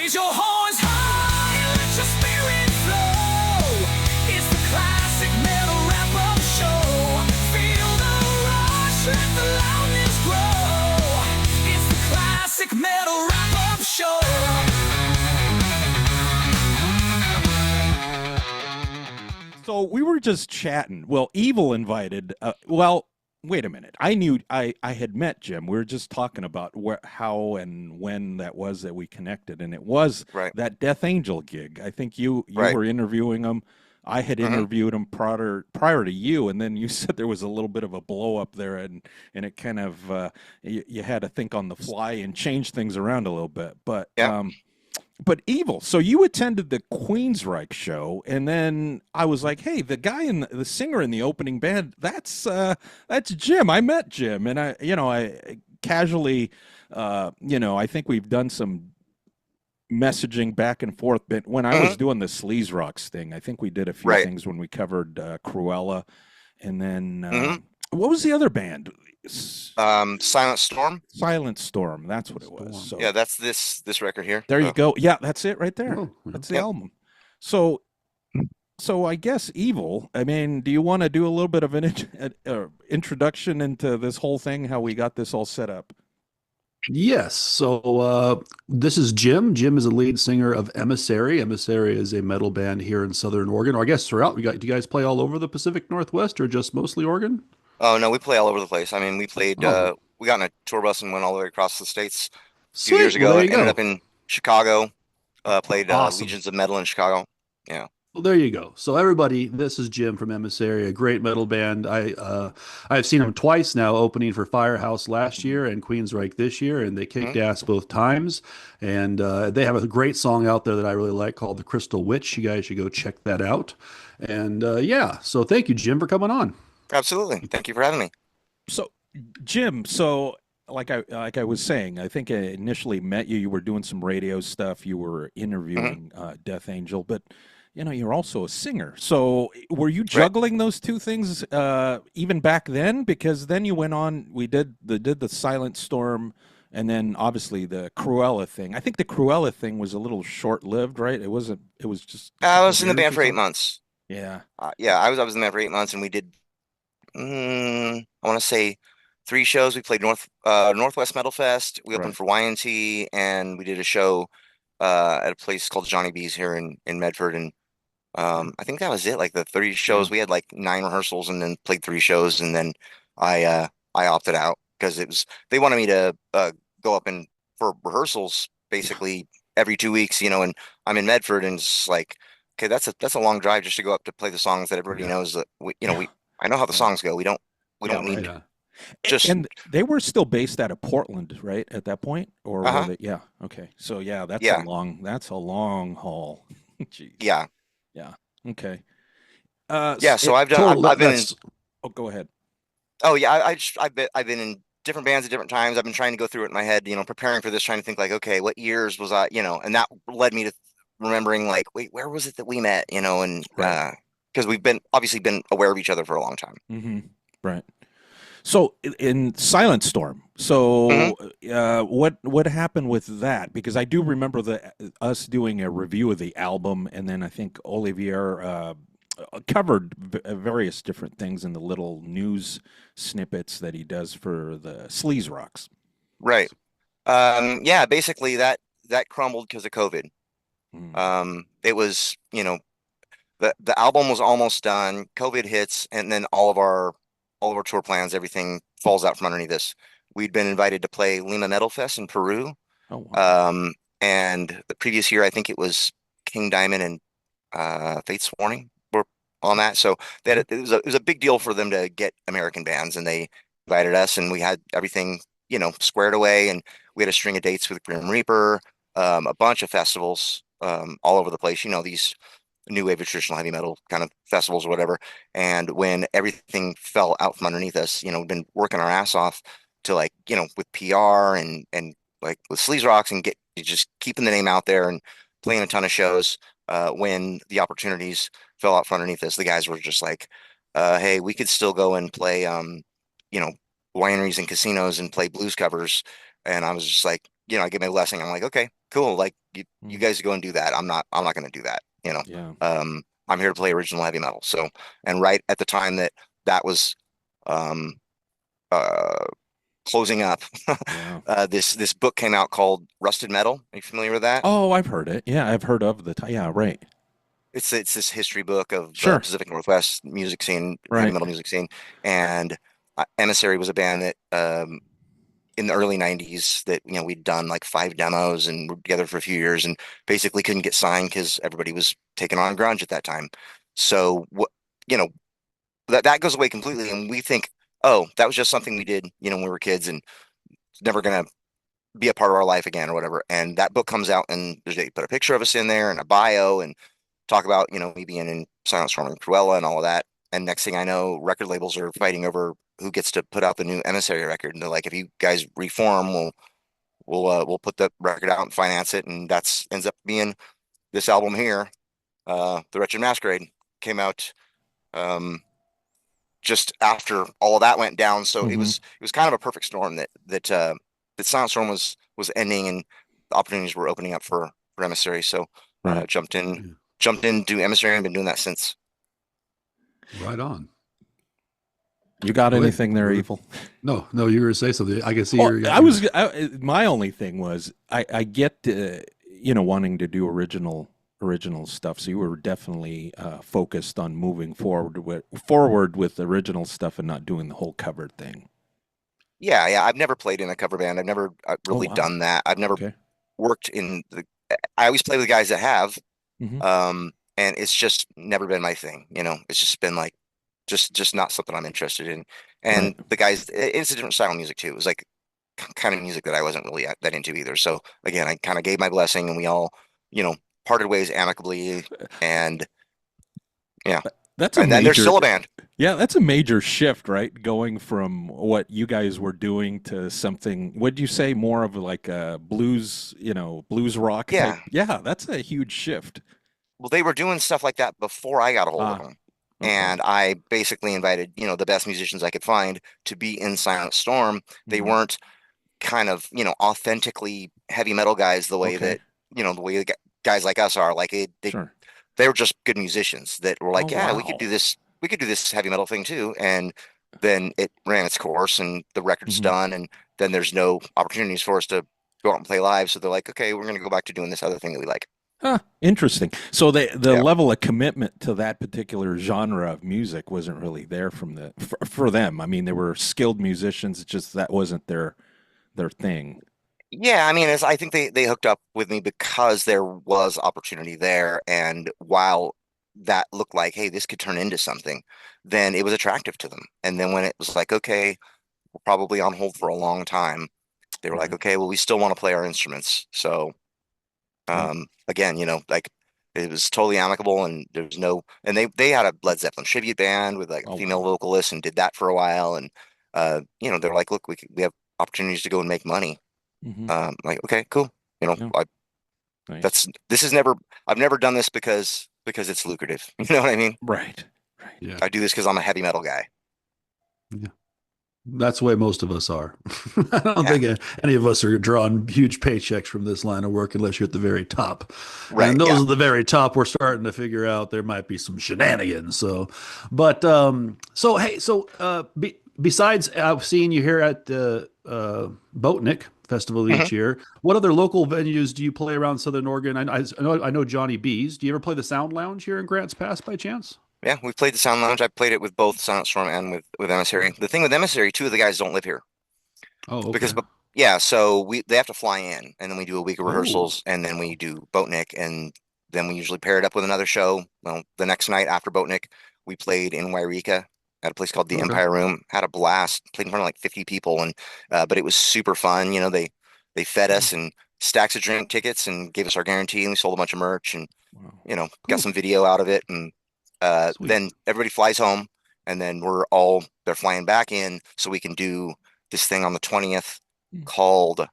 Raise your horns high and let your spirit flow. It's the classic metal wrap-up show. Feel the rush, let the loudness grow. It's the classic metal wrap-up show. So we were just chatting. Well, Evil invited. Wait a minute. I had met Jim. We were just talking about how and when that was that we connected, and it was Right. that Death Angel gig. I think you Right. were interviewing him. I had Mhm. interviewed him prior to you, and then you said there was a little bit of a blow up there, and it kind of you had to think on the fly and change things around a little bit. Yeah. But Evil, so you attended the Queensryche show, and then I was like, "Hey, the guy in the singer in the opening band, that's Jim. I met Jim, and I casually, I think we've done some messaging back and forth. But when I was doing the Sleaze Rocks thing, I think we did a few Right. things when we covered Cruella, and then Mhm. what was the other band? Silent Storm. Silent Storm. That's what it was. So Yeah, that's this record here. there you So, go. Yeah, that's it right there. Oh, That's the Yep. album. So I guess Evil. I mean, do you want to do a little bit of an introduction into this whole thing? How we got this all set up? Yes. So this is Jim. Jim is a lead singer of Emissary. Emissary is a metal band here in Southern Oregon, or I guess throughout. Do you guys play all over the Pacific Northwest, or just mostly Oregon? oh no, we play all over the place. I mean, we played. Oh. We got in a tour bus and went all the way across the states a few Sweet. years Well, ago. there you Ended go. up in Chicago. Played Awesome. Legions of Metal in Chicago. Yeah. Well, there you go. So everybody, this is Jim from Emissary, a great metal band. I've seen them twice now, opening for Firehouse last year and Queensryche this year, and they kicked ass both times. And they have a great song out there that I really like called "The Crystal Witch." You guys should go check that out. And yeah, so thank you, Jim, for coming on. Absolutely. Thank you for having me. So, Jim. So, like I was saying, I think I initially met you. You were doing some radio stuff. You were interviewing Death Angel, but you're also a singer. So, were you juggling those two things even back then? Because then you went on. We did the Silent Storm, and then obviously the Cruella thing. I think the Cruella thing was a little short lived, right? It wasn't. It was just. I was in the years band or for 8 something? months. Yeah. Yeah, I was in the band for 8 months, and we did. I want to say 3 shows. We played Northwest Metal Fest. We opened Right. for YNT, and we did a show at a place called Johnny B's here in Medford. And I think that was it. Like the 30 shows, we had like 9 rehearsals, and then played 3 shows, and then I opted out because they wanted me to go up and for rehearsals basically every 2 weeks, and I'm in Medford, and it's like, okay, that's a long drive just to go up to play the songs that everybody knows that I know how the songs go. We don't need Yeah. just And they were still based out of Portland, right, at that point? Or Uh-huh. were they? Yeah. Okay. So yeah, that's Yeah. a long haul. Jeez. yeah. Yeah. Okay. Yeah, so I've been in That's Oh, go ahead. oh yeah, I've been in different bands at different times. I've been trying to go through it in my head, preparing for this, trying to think like, okay, what years was I, and that led me to remembering like, wait, where was it that we met, and Right. because we've obviously been aware of each other for a long time. Mm-hmm. Right. So in Silent Storm, so what happened with that? Because I do remember us doing a review of the album, and then I think Olivier covered various different things in the little news snippets that he does for the Sleaze Rocks. Right. Yeah, basically that crumbled because of COVID. It was, the album was almost done. COVID hits, and then all of our tour plans, everything falls out from underneath us. We'd been invited to play Lima Metal Fest in Peru. Oh, wow. And the previous year, I think it was King Diamond and Fate's Warning were on that. So it was a big deal for them to get American bands, and they invited us, and we had everything, squared away, and we had a string of dates with Grim Reaper, a bunch of festivals all over the place, these new wave of traditional heavy metal kind of festivals or whatever. And when everything fell out from underneath us, we've been working our ass off to like, with PR and like with Sleaze Rocks and just keeping the name out there and playing a ton of shows. When the opportunities fell out from underneath us, the guys were just like, hey, we could still go and play, wineries and casinos and play blues covers. And I was just like, I give my blessing. I'm like, okay, cool. Like you Mm. guys go and do that. I'm not going to do that. Yeah. I'm here to play original heavy metal. So, and right at the time that was, um, uh, closing up, Yeah. this book came out called Rusted Metal. Are you familiar with that? Oh, I've heard it. Yeah, I've heard of yeah, right. It's this history book of the Sure. Pacific Northwest music scene, heavy Right. metal music scene, and Emissary was a band that in the early 90s that we'd done like 5 demos and were together for a few years and basically couldn't get signed because everybody was taking on grunge at that time. So what you know that goes away completely, and we think, oh, that was just something we did when we were kids and it's never gonna be a part of our life again or whatever. And that book comes out and they put a picture of us in there and a bio and talk about me being in Silent Storm and Cruella and all of that. And next thing I know, record labels are fighting over who gets to put out the new Emissary record. And they're like, if you guys reform, we'll put the record out and finance it. And that's ends up being this album here. The Wretched Masquerade came out just after all of that went down. So it Hmm. was kind of a perfect storm that Silent Storm was ending and the opportunities were opening up for Emissary. So Right. jumped into Emissary and been doing that since. Right on. You got Go ahead. anything there, Evil? No, you were going to say something. I can see Oh, you're. my only thing was I get wanting to do original stuff. So you were definitely focused on moving forward with original stuff and not doing the whole cover thing. Yeah. I've never played in a cover band. I've never Oh, really wow. done that. I've never Okay. worked in the. I always play with guys that have, Hmm. and it's just never been my thing. It's just been like, just not something I'm interested in. Right. And the guys, it's a different style of music too. It was like kind of music that I wasn't really that into either. So again, I kind of gave my blessing, and we all, parted ways amicably. And yeah, That's a and then there's major still a band. Yeah, that's a major shift, right? Going from what you guys were doing to something, would you say more of like a blues rock type? Yeah. Yeah, that's a huge shift. Well, they were doing stuff like that before I got a hold of Ah, them. okay. And I basically invited, the best musicians I could find to be in Silent Storm. They Hmm. weren't kind of, authentically heavy metal guys the way Okay, that, guys like us are. Like sure. they were just good musicians that were Oh, like, yeah, we could wow. do this. We could do this heavy metal thing too. And then it ran its course and the record's Hmm. done. And then there's no opportunities for us to go out and play live. So they're like, okay, we're going to go back to doing this other thing that we like. Huh, interesting. So the Yeah. level of commitment to that particular genre of music wasn't really there for them. I mean, they were skilled musicians, it's just that wasn't their thing. Yeah, I mean, I think they hooked up with me because there was opportunity there, and while that looked like, hey, this could turn into something, then it was attractive to them. And then when it was like, okay, we're probably on hold for a long time, they were like, Right. okay, well, we still want to play our instruments. So, Right. again, like it was totally amicable, and there was no, and they had a Led Zeppelin tribute band with like a Oh, female wow. vocalist and did that for a while, and they're like, look, we have opportunities to go and make money. Hmm. Like, okay, cool. Yeah, I nice. this is never I've never done this because it's lucrative. You know what I mean? Right. Right. Yeah. I do this because I'm a heavy metal guy. Yeah. That's the way most of us are. I don't Yeah, think any of us are drawing huge paychecks from this line of work unless you're at the very top. right. And Yeah. those at the very top, we're starting to figure out there might be some shenanigans. But so hey, besides seeing you here at the Boatnik Festival Mhm. each year, what other local venues do you play around Southern Oregon? I know Johnny B's. Do you ever play the Sound Lounge here in Grants Pass by chance? Yeah, we've played the Sound Lounge. I played it with both Silent Storm and with Emissary. The thing with Emissary, two of the guys don't live here Oh, because, okay. but yeah, so they have to fly in, and then we do a week of Oh, rehearsals, and then we do Boatnik, and then we usually pair it up with another show. Well, the next night after Boatnik, we played in Wairika at a place called the okay. Empire Room. Had a blast. Played in front of like 50 people, and but it was super fun. They fed Oh, us and stacks of drink tickets and gave us our guarantee, and we sold a bunch of merch, and Wow. got cool. some video out of it, and Sweet. then everybody flies home, and then they're flying back in so we can do this thing on the 20th Mm. called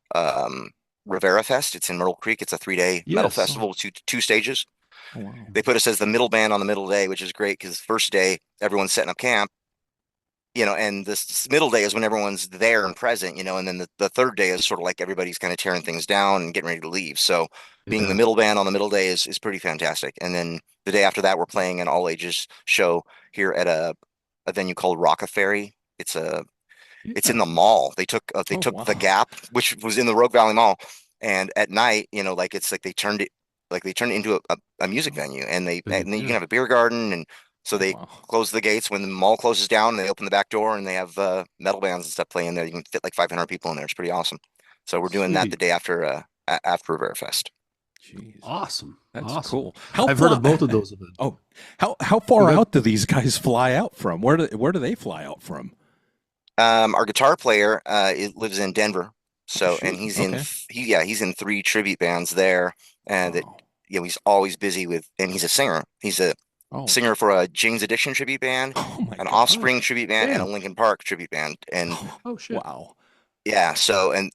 Rivera Fest. It's in Myrtle Creek. It's a 3-day metal Yes. Oh, festival with two stages. oh, wow. They put us as the middle band on the middle day, which is great because first day everyone's setting up camp, and this middle day is when everyone's there and present, and then the third day is sort of like everybody's kind of tearing things down and getting ready to leave. So being the Yeah. middle band on the middle day is pretty fantastic. And then the day after that, we're playing an all ages show here at a venue called Rockaferry. It's in Yeah. the mall. They Oh, took the wow. Gap, which was in the Rogue Valley Mall, and at night, like it's like they turned it into a music venue, and then you can Yeah. have a beer garden, and so Oh, they wow. close the gates when the mall closes down, and they open the back door, and they have metal bands and stuff playing there. You can fit like 500 people in there. It's pretty awesome. So we're doing that the Sweet. day after after Rivera Fest. Jeez. Awesome. That's Awesome. cool. How I've heard fly? of both of those events. Oh, how Go far ahead. out do these guys fly out from? Where do they fly out from? Our guitar player lives in Denver, Oh, so and shoot. Okay. he's in three tribute bands there, and that Wow. he's always busy with, and he's a singer. He's a Oh. singer for a Jane's Addiction tribute band, Oh my an God. Offspring Oh, tribute band, and a damn. Linkin Park tribute band. And Oh, Oh shit. wow. yeah, so and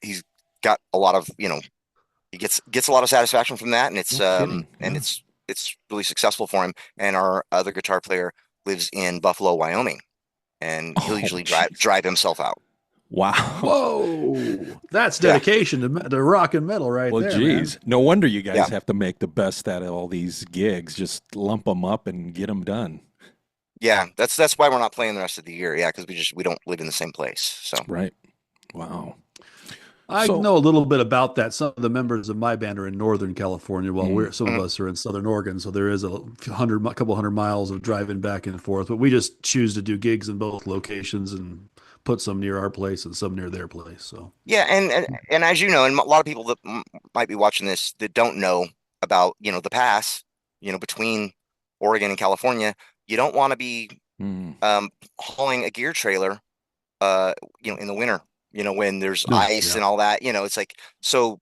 he's got a lot of, he gets a lot of satisfaction from that, and No kidding. Yeah. it's really successful for him. And our other guitar player lives in Buffalo, Wyoming, and he'll Oh, usually jeez. drive himself out. Wow. Whoa. That's Yeah, dedication to rock and metal right Well, there, man. geez. No wonder you guys yeah, have to make the best out of all these gigs. Just lump them up and get them done. yeah. That's why we're not playing the rest of the year. Yeah, because we don't live in the same place. So Right. Wow. I So, know a little bit about that. Some of the members of my band are in Northern California, while mm, some of mhm. us are in Southern Oregon. So there is couple hundred miles of driving back and forth. But we just choose to do gigs in both locations and put some near our place and some near their place. So Yeah, and as you know, and a lot of people that might be watching this that don't know about, the pass, between Oregon and California, you don't want to be mm, hauling a gear trailer, in the winter, when there's no, ice yeah, and all that, it's like so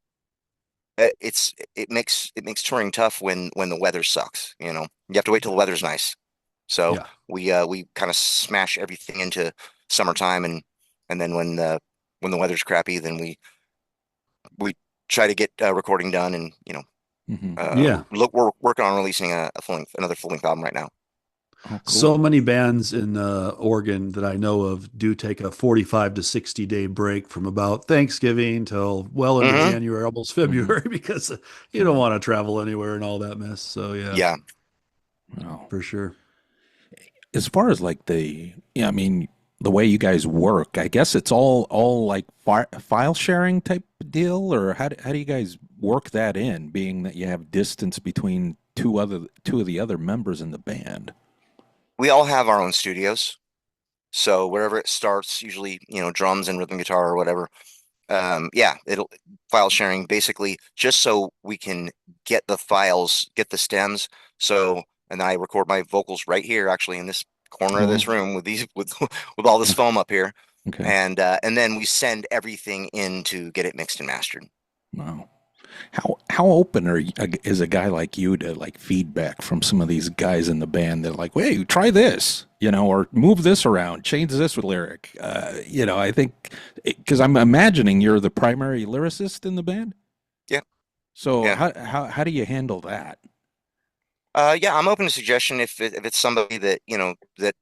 it makes touring tough when the weather sucks, You have to wait till the weather's nice. So yeah. we kind of smash everything into summertime, and then when the weather's crappy, then we try to get recording done, and hmm Yeah. we're working on releasing another full length album right now. Oh, So cool. many bands in Oregon that I know of do take a 45 to 60-day break from about Thanksgiving till well into Hmm. January, almost Hmm February, because you don't want to travel anywhere and all that mess. So yeah, Yeah. Wow. for sure. As far as like yeah, I mean, the way you guys work, I guess it's all like file sharing type deal, or how do you guys work that in, being that you have distance between two of the other members in the band? We all have our own studios. So wherever it starts, usually, drums and rhythm guitar or whatever. Yeah, it'll file sharing basically just so we can get the stems. So, and I record my vocals right here, actually in this corner of Oh, this room with these with all this foam up here, okay. and then we send everything in to get it mixed and mastered. Wow. How open is a guy like you to like feedback from some of these guys in the band that are like, hey, try this, or move this around, change this lyric. I think because I'm imagining you're the primary lyricist in the band. Yeah, So yeah. how do you handle that? Yeah, I'm open to suggestion if it's somebody that that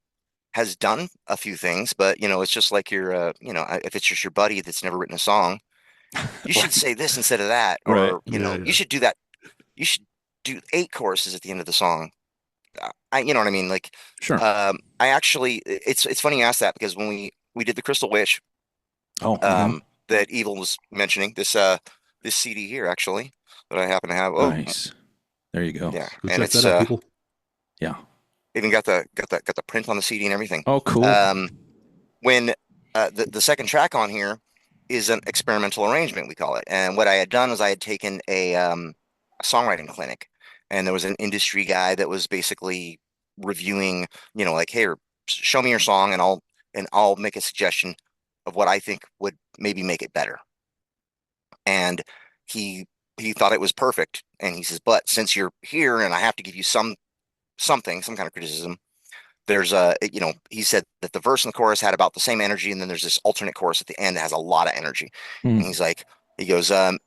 has done a few things, but it's just like if it's just your buddy that's never written a song, you should Right. say this instead of that, Right. or Yeah, you yeah, should do that. You should do 8 choruses at the end of the song. You know what I mean? Like, Sure. I actually, it's funny you asked that because when we did the Crystal Wish, Oh, um, that Evil was mentioning this CD here actually that I happen to have. Oh, nice. There you go. yeah, go and check that it's out, people. Yeah. even got the print on the CD and everything. Oh, cool. Um, when the second track on here is an experimental arrangement, we call it. And what I had done was I had taken a songwriting clinic, and there was an industry guy that was basically reviewing, like, hey, show me your song, and I'll make a suggestion of what I think would maybe make it better. And he he thought it was perfect, and he says, but since you're here, and I have to give you some kind of criticism, there's he said that the verse and the chorus had about the same energy, and then there's this alternate chorus at the end that has a lot of energy. And Mm, he goes, I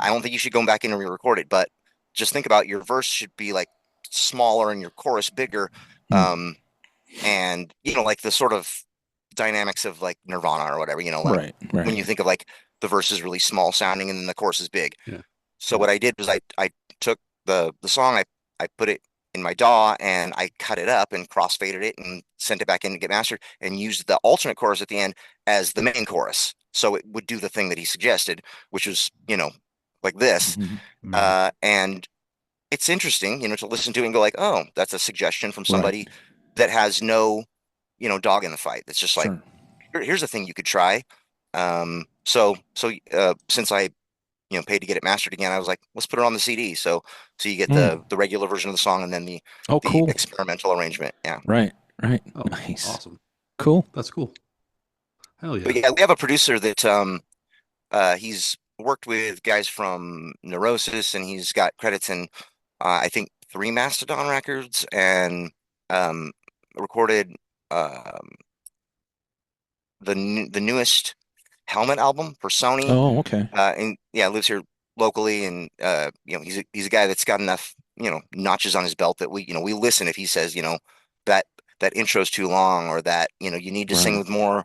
don't think you should go back in and re-record it, but just think about your verse should be like smaller and your chorus bigger. mm, Um, and like the sort of dynamics of like Nirvana or whatever, like Right, when right. you think of like the verse is really small sounding and then the chorus is big. Yeah. So Yeah. what I did was I took the song, I put it in my DAW and I cut it up and crossfaded it and sent it back in to get mastered and used the alternate chorus at the end as the main chorus. So it would do the thing that he suggested, which was, like this. Mhm. And it's interesting, to listen to it and go like, oh, that's a suggestion from Right. somebody that has no, dog in the fight. It's just like, Sure. here's a thing you could try. So since I paid to get it mastered again, I was like, let's put it on the CD. So you get Mm. the regular version of the song and then the Oh, the cool. experimental arrangement. Yeah. Right, right. Oh, Nice. awesome. Cool. That's cool. Hell But yeah. yeah, we have a producer that he's worked with guys from Neurosis and he's got credits in I think 3 Mastodon records and um recorded um the newest Helmet album for Sony. Oh, okay. And yeah, lives here locally, and he's a guy that's got enough notches on his belt that we listen if he says that that intro's too long or that you need to sing Right. with more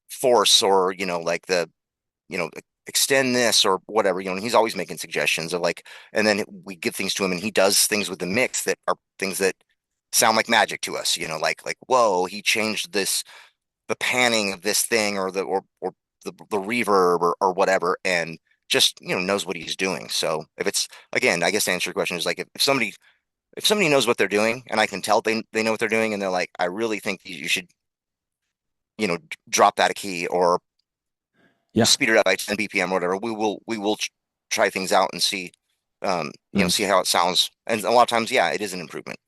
force or like the you know extend this or whatever. He's always making suggestions of like, and then we give things to him and he does things with the mix that are things that sound like magic to us. Like whoa, he changed this the panning of this thing or the reverb or whatever and just knows what he's doing. So if it's again, I guess to answer your question is like if somebody knows what they're doing and I can tell they know what they're doing and they're like, I really think you should drop that a key or Yeah. speed it up by 10 BPM or whatever, we will try things out and see see Nice. how it sounds. And a lot of times, yeah, it is an improvement.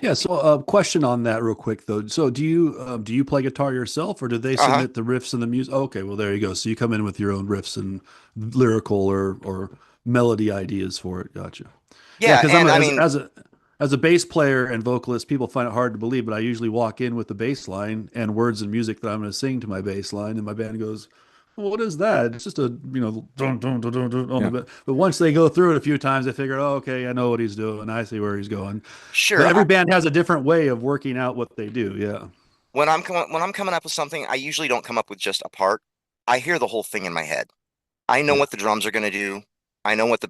Yeah. So, question on that, real quick though. So, do you play guitar yourself, or do they Uh-huh. submit the riffs and the music? Oh, okay. Well, there you go. So you come in with your own riffs and lyrical or melody ideas for it. Gotcha. Yeah, Yeah, because I'm and a, I as mean, as a as a bass player and vocalist, people find it hard to believe, but I usually walk in with the bass line and words and music that I'm going to sing to my bass line, and my band goes, well, "What is that?" It's just a dun, dun, dun, dun, dun, on the Yeah. bit. But once they go through it a few times, they figure, "Oh, okay, I know what he's doing. I see where he's going." But sure. every band has a different way of working out what they do. Yeah. When I'm coming up with something, I usually don't come up with just a part. I hear the whole thing in my head. I know what the drums are going to do. I know what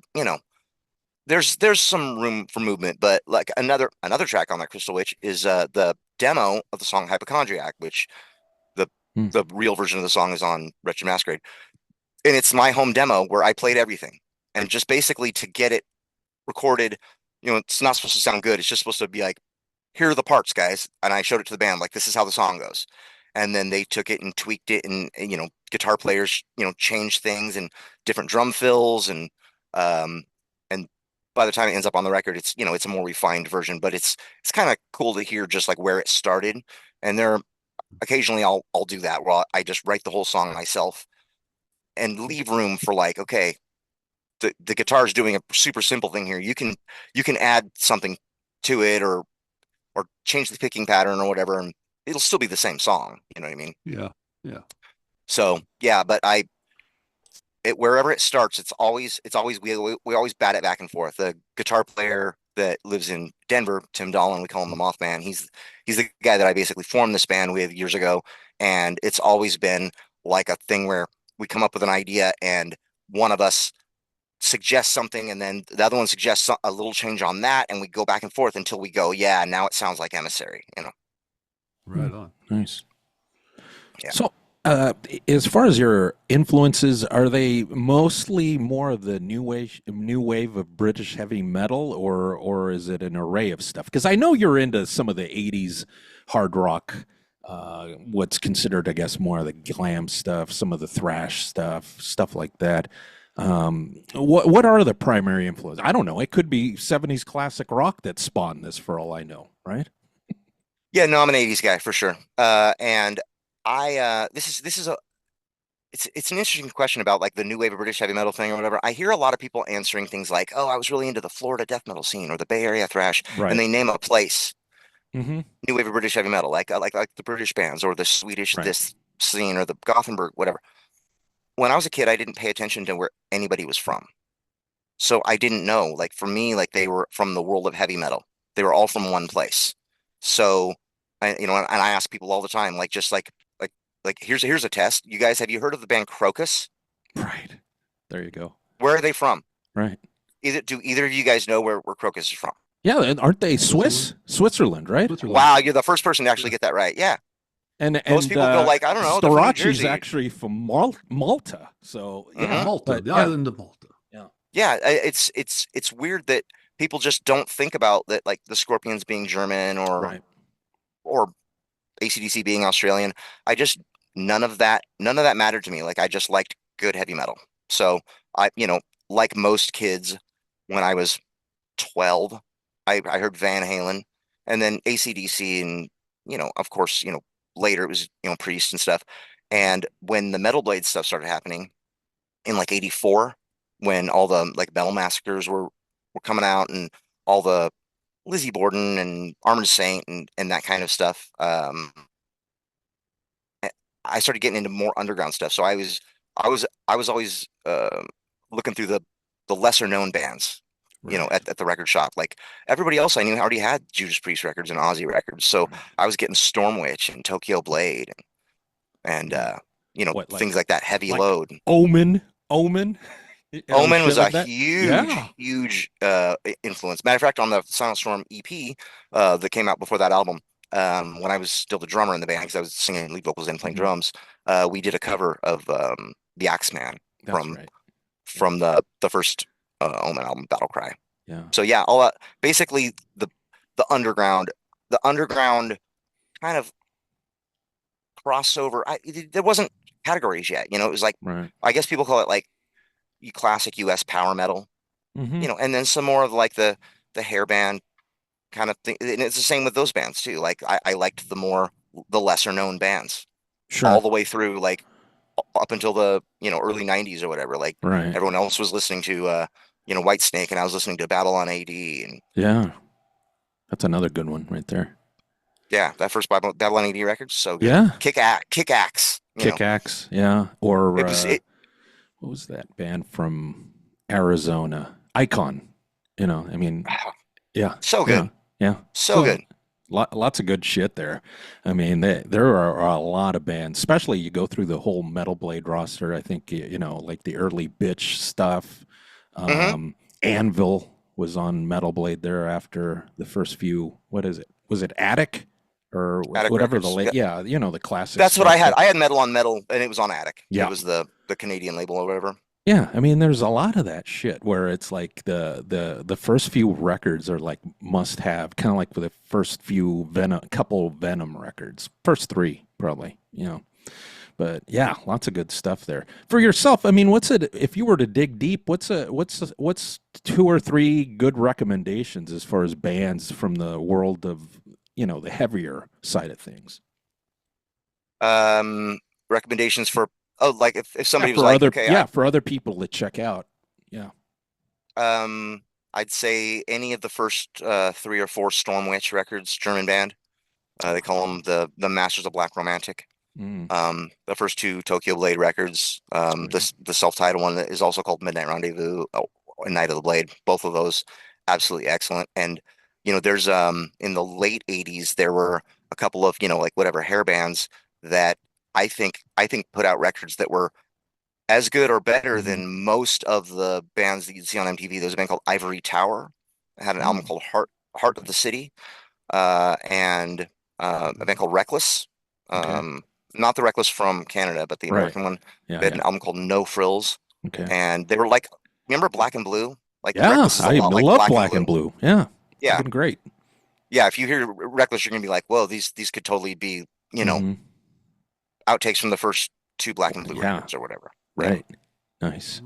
there's some room for movement, but like another track on that Crystal Witch is the demo of the song Hypochondriac, which the Hmm. the real version of the song is on Wretched Masquerade. And it's my home demo where I played everything. And just basically to get it recorded, it's not supposed to sound good. It's just supposed to be like, here are the parts, guys. And I showed it to the band, like, this is how the song goes. And then they took it and tweaked it, and guitar players, changed things and different drum fills, um, and by the time it ends up on the record, it's a more refined version. But it's kind of cool to hear just like where it started. And there, occasionally, I'll do that where I just write the whole song myself and leave room for like, okay, the guitar is doing a super simple thing here. You can add something to it or change the picking pattern or whatever, and it'll still be the same song. You know what I mean? Yeah. Yeah. So yeah, but wherever it starts, it's always we always bat it back and forth. The guitar player that lives in Denver, Tim Dolan, we call him the Mothman. He's the guy that I basically formed this band with years ago, and it's always been like a thing where we come up with an idea and one of us suggests something and then the other one suggests a little change on that and we go back and forth until we go, yeah, now it sounds like Emissary. Hmm. Right on. Nice. Yeah. So, as far as your influences, are they mostly more of the new wave of British heavy metal, or is it an array of stuff? Because I know you're into some of the '80s hard rock, what's considered, I guess, more of the glam stuff, some of the thrash stuff like that. What are the primary influences? I don't know. It could be '70s classic rock that spawned this, for all I know, right? Yeah, no, I'm an 80s guy for sure. And this is a it's an interesting question about like the new wave of British heavy metal thing or whatever. I hear a lot of people answering things like, "Oh, I was really into the Florida death metal scene or the Bay Area thrash," and Right. they name a place, Mm-hmm. new wave of British heavy metal, like the British bands or the Swedish Right. this scene or the Gothenburg, whatever. When I was a kid, I didn't pay attention to where anybody was from. So I didn't know. Like for me, like they were from the world of heavy metal. They were all from one place. So, and I ask people all the time, like, just like here's a test. You guys, have you heard of the band Crocus? Right. There you go. Where are they from? Right. Do either of you guys know where Crocus is from? Yeah, and aren't they Swiss? Switzerland, right? Switzerland. Wow, you're the first person to actually get that right. Yeah. And Most people go like, I don't know, they're from New Storaci's Jersey. actually from Malta. So yeah, Mhm. Malta, but the yeah. island of Malta. Yeah, it's weird that people just don't think about that, like the Scorpions being German Right. or AC/DC being Australian. I just none of that mattered to me. Like I just liked good heavy metal. So like most kids, when I was 12, I heard Van Halen and then AC/DC, and of course, later it was Priest and stuff. And when the Metal Blade stuff started happening in like '84, when all the like Metal Massacres were coming out, and all the Lizzie Borden and Armored Saint and that kind of stuff, I started getting into more underground stuff. So I was always looking through the lesser known bands, Right. at the record shop. Like everybody else I knew already had Judas Priest records and Ozzy records. So Right. I was getting Storm Witch and Tokyo Blade and What, like things like that, Heavy like Load. Omen? Omen was Shit a like that? Yeah. huge influence. Matter of fact, on the Silent Storm EP that came out before that album, when I was still the drummer in the band, because I was singing lead vocals and playing Mhm. drums, we did a cover of the Axeman That's from right. from the first Omen album, Battle Cry. Yeah. So yeah, all that basically the underground kind of crossover. There wasn't categories yet. It was like, Right. I guess people call it like classic US power metal, Mm-hmm. and then some more of like the hair band kind of thing. And it's the same with those bands too. Like I liked the lesser known bands all Sure. the way through, like up until the early '90s or whatever. Like Right. everyone else was listening to White Snake, and I was listening to Babylon AD, and Yeah. That's another good one right there. yeah, that first Babylon AD record, so good. Yeah. Kick Axe, Kick Axe. Yeah. Or it was it. what was that band from Arizona? Icon. I mean, yeah. So good. Yeah. So good. Lots of good shit there. I mean, there are a lot of bands, especially you go through the whole Metal Blade roster. I think, like the early Bitch stuff. Hmm. Anvil was on Metal Blade there after the first few. What is it? Was it Attic or Attic whatever Records. Yeah. the classic That's what stuff I had. that- I had Metal on Metal, and it was on Attic. Yeah. It was the Canadian label or whatever. Yeah, I mean, there's a lot of that shit where it's like the first few records are like must have, kind of like with the first few couple Venom records, first three probably, But yeah, lots of good stuff there. For yourself, I mean, what's it if you were to dig deep? What's two or three good recommendations as far as bands from the world of the heavier side of things? Recommendations for like if somebody Yeah, was for like, other okay, for other people to check out. Yeah. I'd say any of the first 3 or 4 Storm Witch records, German band. They call them the Masters of Black Romantic. Mm, The first 2 Tokyo Blade records, great. the self-titled one that is also called Midnight Rendezvous, and Night of the Blade. Both of those absolutely excellent. And there's in the late '80s there were a couple of like whatever hair bands that I think put out records that were as good or better Mhm. than most of the bands that you'd see on MTV. There's a band called Ivory Tower. It had an album Mm. called Heart of the City, and a band called Reckless. Okay. Not the Reckless from Canada, but the Right. American one. Yeah, They had yeah. an album called No Frills, Okay. and they were like, remember Black and Blue? Like Yeah, Reckless is a I lot like love Black and Blue. Yeah, Yeah, fucking great. yeah. If you hear Reckless, you're gonna be like, whoa, these could totally be Mhm. outtakes from the first 2 Black and Blue Yeah. records or whatever. Yeah. Right. Nice.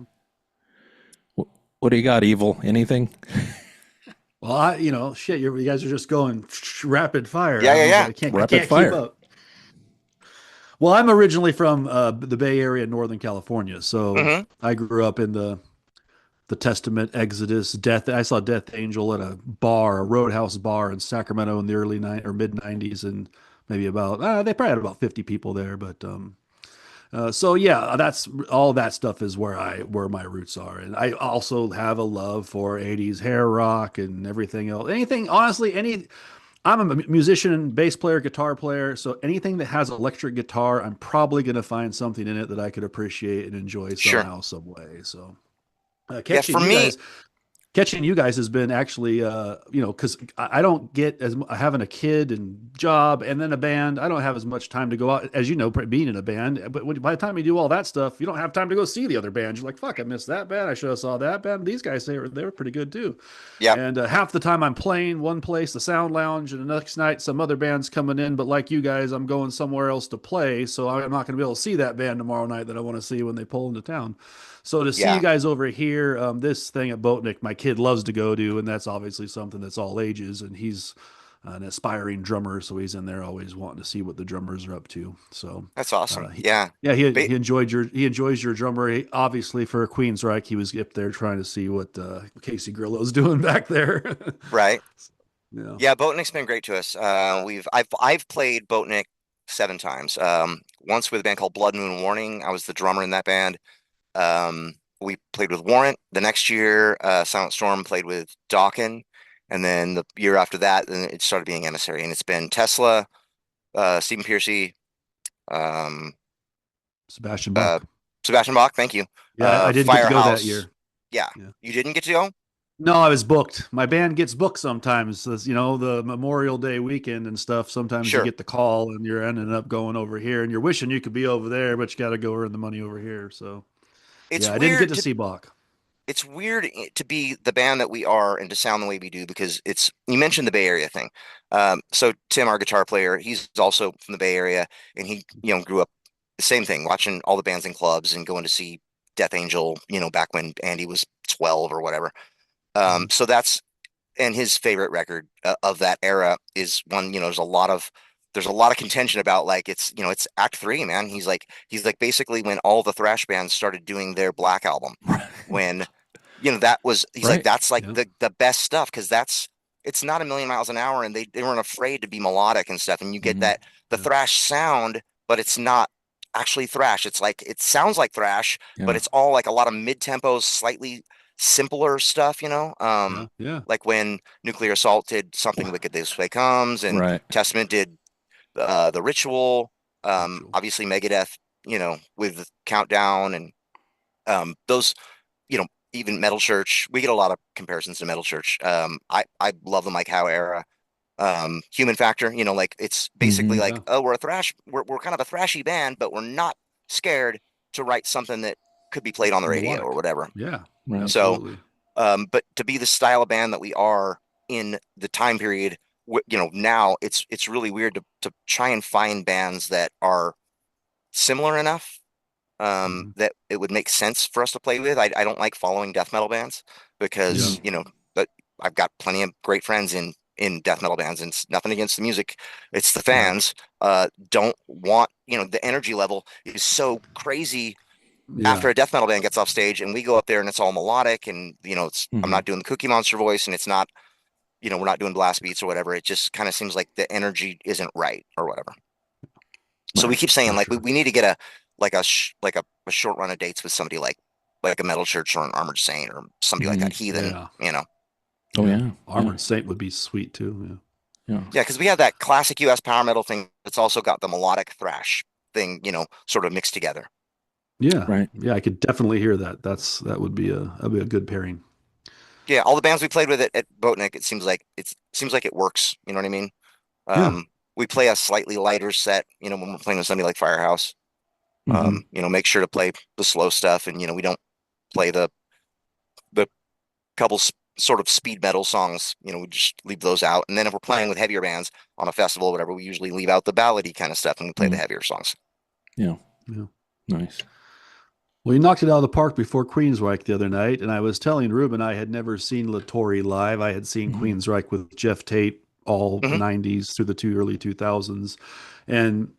What do you got, Evil? Anything? Well, shit, you guys are just going rapid fire. Yeah, yeah, yeah. I can't Rapid keep fire. up. Well, I'm originally from the Bay Area, Northern California, so Hmm. I grew up in the Testament, Exodus, Death. I saw Death Angel at a Roadhouse bar in Sacramento in the early or mid '90s, and maybe about they probably had about 50 people there. But so yeah, that's all that stuff is where my roots are, and I also have a love for '80s hair rock and everything else. Anything, honestly, I'm a musician, bass player, guitar player. So anything that has electric guitar, I'm probably going to find something in it that I could appreciate and enjoy Sure. somehow, some way. So Yeah, for me, catching you guys has been actually, because I don't get as having a kid and job and then a band. I don't have as much time to go out as being in a band. But by the time you do all that stuff, you don't have time to go see the other bands. You're like, fuck, I missed that band. I should have saw that band. These guys they were pretty good too. yeah, And half the time I'm playing one place, the Sound Lounge, and the next night some other band's coming in. But like you guys, I'm going somewhere else to play, so I'm not going to be able to see that band tomorrow night that I want to see when they pull into town. So to see you yeah, guys over here, this thing at Boatnick, my kid loves to go to, and that's obviously something that's all ages. And he's an aspiring drummer, so he's in there always wanting to see what the drummers are up to. So that's awesome. he, Yeah, yeah, he Ba- he enjoys your drummer. Obviously for Queensryche, he was up there trying to see what Casey Grillo's doing back there. right. Yeah. Yeah, Boatnick's been great to us. I've played Boatnick 7 times. Once with a band called Blood Moon Warning. I was the drummer in that band. We played with Warrant. The next year, Silent Storm played with Dawkin, and then the year after that, then it started being Emissary, and it's been Tesla, Stephen Piercy, um, Sebastian uh, Bach. Sebastian Bach. Thank you. Yeah, I didn't get to go that year. Firehouse. Yeah, Yeah. you didn't get to go. No, I was booked. My band gets booked sometimes. The Memorial Day weekend and stuff. Sometimes you Sure. get the call and you're ending up going over here and you're wishing you could be over there, but you got to go earn the money over here. So It's yeah, I didn't get weird to to see Bach. it's weird to be the band that we are and to sound the way we do because you mentioned the Bay Area thing. So Tim, our guitar player, he's also from the Bay Area, and he grew up the same thing, watching all the bands in clubs and going to see Death Angel, back when Andy was 12 or whatever. Mhm. So that's and his favorite record of that era is one. There's a lot of contention about like it's Act Three, man. He's like basically when all the thrash bands started doing their Black album, when that was he's like Right. that's like Yeah. the best stuff because it's not a million miles an hour and they weren't afraid to be melodic and stuff and you get Mhm. that the Yeah. thrash sound but it's not actually thrash. It's like it sounds like thrash but Yeah. it's all like a lot of mid-tempos, slightly simpler stuff, Yeah. Yeah. like when Nuclear Assault did Something Wicked This Way Comes and Right. Testament did the Ritual, Ritual. obviously Megadeth, with Countdown and those, you know, even Metal Church. We get a lot of comparisons to Metal Church. I love the Mike Howe era. Human Factor, like it's basically Mhm. like, Yeah. oh, we're kind of a thrashy band, but we're not scared to write something that could be played on the radio or Melodic. whatever. Yeah. Right. So, Absolutely. but to be the style of band that we are in the time period, now it's really weird to try and find bands that are similar enough Mhm. that it would make sense for us to play with. I don't like following death metal bands Yeah. because, but I've got plenty of great friends in death metal bands, and it's nothing against the music. It's the Yeah. fans don't want, the energy level is so crazy Yeah. after a death metal band gets off stage and we go up there and it's all melodic and I'm Mhm. not doing the Cookie Monster voice and it's not, we're not doing blast beats or whatever. It just kind of seems like the energy isn't right or whatever. So we Right. keep saying For like we, sure. we need to get a short run of dates with somebody like a Metal Church or an Armored Saint or somebody like Mhm. that, Heathen, Yeah. Oh Yeah. yeah. Armored Saint would be sweet too. Yeah. Yeah, because we have that classic US power metal thing that's also got the melodic thrash thing, sort of mixed together. Yeah. Right. Yeah. I could definitely hear that. That would be a good pairing. Yeah, all the bands we played with at Boatnick, it seems like it works. You know what I mean? Yeah. We play a slightly lighter set, when we're playing with somebody like Firehouse. Mhm. Make sure to play the slow stuff, and we don't play the couple sort of speed metal songs. We just leave those out. And then if we're playing with heavier bands on a festival or whatever, we usually leave out the ballady kind of stuff and we play the Mhm. heavier songs. Yeah. Yeah. Nice. Well, you knocked it out of the park before Queensryche the other night, and I was telling Ruben I had never seen Latore live. I had seen Mhm. Queensryche with Jeff Tate all Hmm. '90s through the early 2000s, and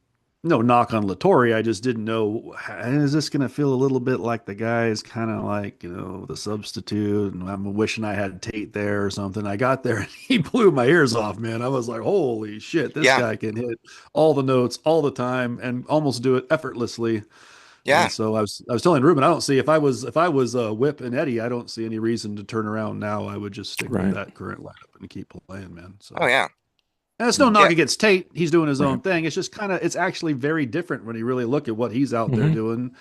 no knock on Latore. I just didn't know, is this going to feel a little bit like the guys kind of like the Substitute, and I'm wishing I had Tate there or something. I got there and he blew my ears off, man. I was like, holy shit, this Yeah, guy can hit all the notes all the time and almost do it effortlessly. yeah, And so I was telling Ruben, I don't see if I was Whip and Eddie, I don't see any reason to turn around now. I would just stick with Right. that current lineup and keep playing, man. oh So yeah. And it's no knock Yeah. against Tate. He's doing his own Right. thing. It's just it's actually very different when you really look at what he's out there doing.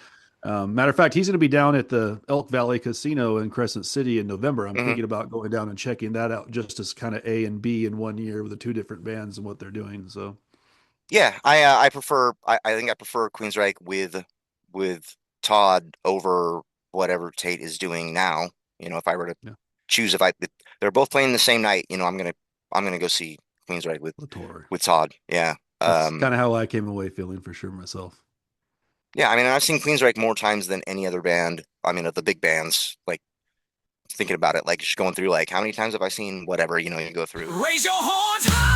Matter of fact, he's going to be down at the Elk Valley Casino in Crescent City in November. I'm Mhm. thinking about going down and checking that out just as kind of A and B in one year with the two different bands and what they're doing. So, Yeah, I prefer I think I prefer Queensryche with Todd over whatever Tate is doing now. You know, if I were to yeah, choose, if they're both playing the same night, you know, I'm gonna go see Queensryche Latour. with Todd. Yeah. That's kind of how I came away feeling for sure myself. Yeah, I mean, I've seen Queensryche more times than any other band. I mean, of the big bands, like thinking about it, like just going through like how many times have I seen whatever, you know, you go through. Raise your horns high.